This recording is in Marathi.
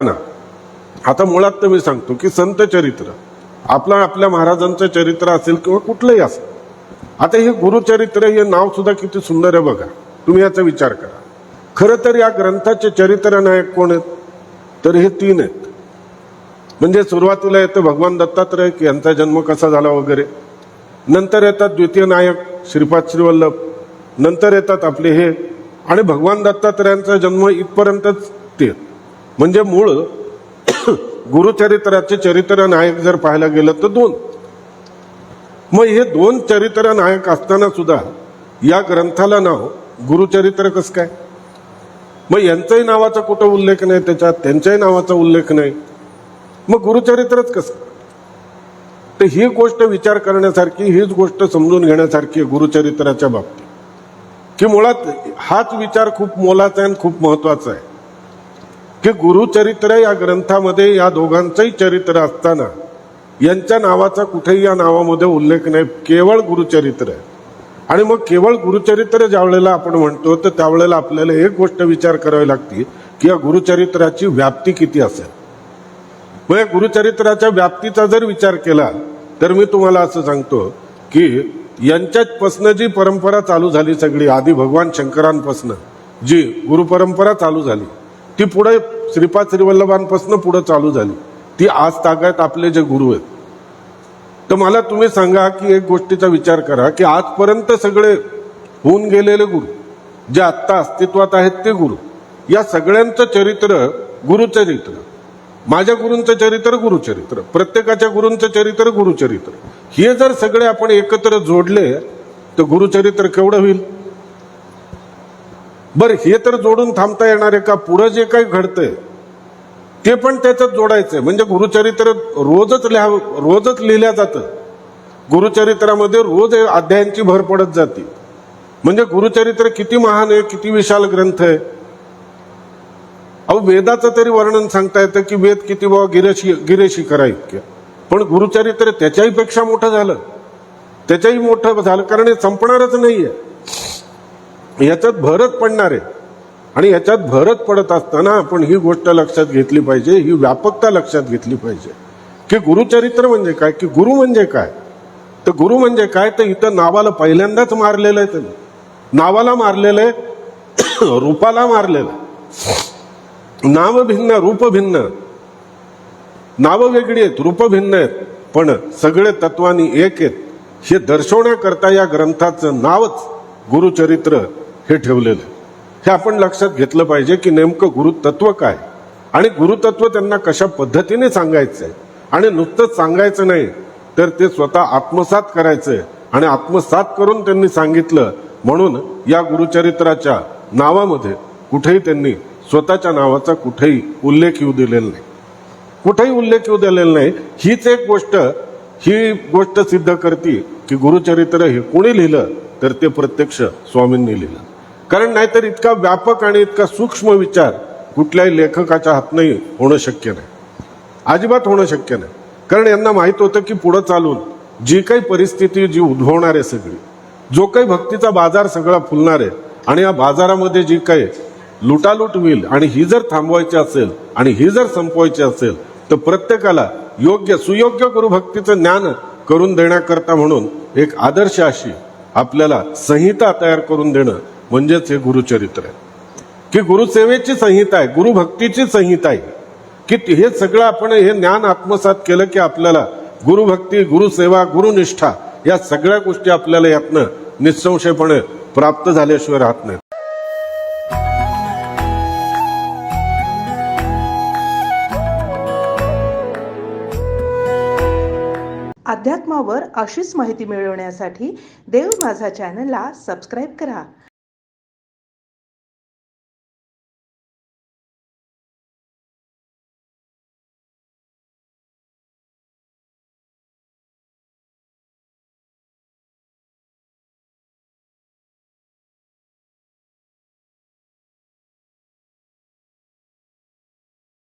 ना, आता मुळात तर मी सांगतो की संत चरित्र आपल्या महाराजांचं चरित्र असेल किंवा कुठलंही असेल, आता हे गुरुचरित्र हे नाव सुद्धा किती सुंदर आहे बघा. तुम्ही याचा विचार करा. खरं तर या ग्रंथाचे चरित्र नायक कोण आहेत? तर हे 3 आहेत. म्हणजे सुरुवातीला येतं भगवान दत्तात्रय की यांचा जन्म कसा झाला वगैरे, नंतर येतात द्वितीय नायक श्रीपाद श्रीवल्लभ, नंतर येतात आपले हे, आणि भगवान दत्तात्रयांचा जन्म इथपर्यंतच ते. म्हणजे मूळ गुरुचरित्राचे चरित्र नायक जर पाहायला गेलं तर 2. मग हे 2 चरित्र नायक असताना सुद्धा या ग्रंथाला नाव गुरुचरित्र कसं काय? मग यांच्याही नावाचा कुठं उल्लेख नाही, त्याच्यात त्यांच्याही नावाचा उल्लेख नाही, मग गुरुचरित्रच कसं? तर ही गोष्ट विचार करण्यासारखी, हीच गोष्ट समजून घेण्यासारखी गुरुचरित्राच्या बाबतीत, की मुळात हाच विचार खूप मोलाचा आहे आणि खूप महत्वाचा आहे की गुरुचरित्र या ग्रंथामध्ये या दोघांचंही चरित्र असताना यांच्या नावाचा कुठेही या नावामध्ये उल्लेख नाही, केवळ गुरुचरित्र आहे. आणि मग केवळ गुरुचरित्र ज्या वेळेला आपण म्हणतो तर त्यावेळेला आपल्याला एक गोष्ट विचार करावी लागते की या गुरुचरित्राची व्याप्ती किती असेल. मग या गुरुचरित्राच्या व्याप्तीचा जर विचार केला तर मी तुम्हाला असं सांगतो की यांच्यापासनं जी परंपरा चालू झाली सगळी, आधी भगवान शंकरांपासनं जी गुरुपरंपरा चालू झाली ती पुढे श्रीपाद श्रीवल्लभांपासून पुढे चालू झाली, ती आज तागायत आपले जे गुरु आहेत. तर मला तुम्ही सांगा की एक गोष्टीचा विचार करा की आजपर्यंत सगळे होऊन गेलेले गुरु जे आत्ता अस्तित्वात आहेत ते गुरु, या सगळ्यांचं चरित्र गुरुचरित्र, माझ्या गुरूंचं चरित्र गुरुचरित्र, प्रत्येकाच्या गुरूंचं चरित्र गुरुचरित्र, हे जर सगळे आपण एकत्र जोडले तर गुरुचरित्र केवढं होईल? बरं, हे तर जोडून थांबता येणार आहे का? पुढं जे काही घडतंय ते पण त्याच्यात जोडायचंय. म्हणजे गुरुचरित्र रोजच लिहिल्या जातं. गुरुचरित्रामध्ये रोज अध्यायांची भर पडत जाते. म्हणजे गुरुचरित्र किती महान आहे, किती विशाल ग्रंथ आहे. अहो, वेदाचं तरी वर्णन सांगता येतं की वेद किती बाबा गिरेशिखरा इतक्या, पण गुरुचरित्र त्याच्याही पेक्षा मोठं झालं, त्याच्याही मोठं झालं, कारण हे संपणारच नाहीये, याच्यात भरच पडणार आहे. आणि याच्यात भरत पडत असताना आपण ही गोष्ट लक्षात घेतली पाहिजे, ही व्यापकता लक्षात घेतली पाहिजे की गुरुचरित्र म्हणजे काय, की गुरु म्हणजे काय. तर गुरु म्हणजे काय, तर इथं नावाला पहिल्यांदाच मारलेलं आहे, त्यांनी नावाला मारलेलं आहे, रूपाला मारलेलं आहे. नाव भिन्न रूप भिन्न, नावं वेगळी आहेत, रूप भिन्न आहेत, पण सगळे तत्वानी एक आहेत हे दर्शवण्याकरता या ग्रंथाचं नावच गुरुचरित्र हे ठेवलेलं आहे. हे आपण लक्षात घेतलं पाहिजे की नेमकं गुरुतत्व काय आणि गुरुतत्व त्यांना कशा पद्धतीने सांगायचंय. आणि नुसतंच सांगायचं नाही तर ते स्वतः आत्मसात करायचंय, आणि आत्मसात करून त्यांनी सांगितलं. म्हणून या गुरुचरित्राच्या नावामध्ये कुठेही त्यांनी स्वतःच्या नावाचा कुठेही उल्लेख येऊ दिलेला नाही, कुठेही उल्लेख येऊ दिलेला नाही. हीच एक गोष्ट ही गोष्ट सिद्ध करते की गुरुचरित्र हे कोणी लिहिलं तर ते प्रत्यक्ष स्वामींनी लिहिलं. कारण नाहीतर इतका व्यापक आणि इतका सूक्ष्म विचार कुठल्याही लेखकाच्या हातनंही होणं शक्य नाही, अजिबात होणं शक्य नाही. कारण यांना माहित होतं की पुढे चालून जी काही परिस्थिती जी उद्भवणार आहे सगळी, जो काही भक्तीचा बाजार सगळा फुलणार आहे, आणि या बाजारामध्ये जी काही लुटालूट होईल आणि ही जर थांबवायची असेल आणि ही जर संपवायची असेल तर प्रत्येकाला योग्य सुयोग्य गुरुभक्तीचं ज्ञान करून देण्याकरता म्हणून एक आदर्श अशी आपल्याला संहिता तयार करून देणं म्हणजेच हे गुरुचरित्र आहे. की गुरुसेवेची संहिता आहे, गुरुभक्तीची संहिता आहे. की हे सगळं आपण हे ज्ञान आत्मसात केलं की आपल्याला गुरुभक्ती, गुरुसेवा, गुरुनिष्ठा या सगळ्या गोष्टी आपल्याला यातनं निसंशयपणे प्राप्त झाल्याशिवाय राहत नाही. अध्यात्मावर अशीच माहिती मिळवण्यासाठी देव माझा चॅनलला सबस्क्राईब करा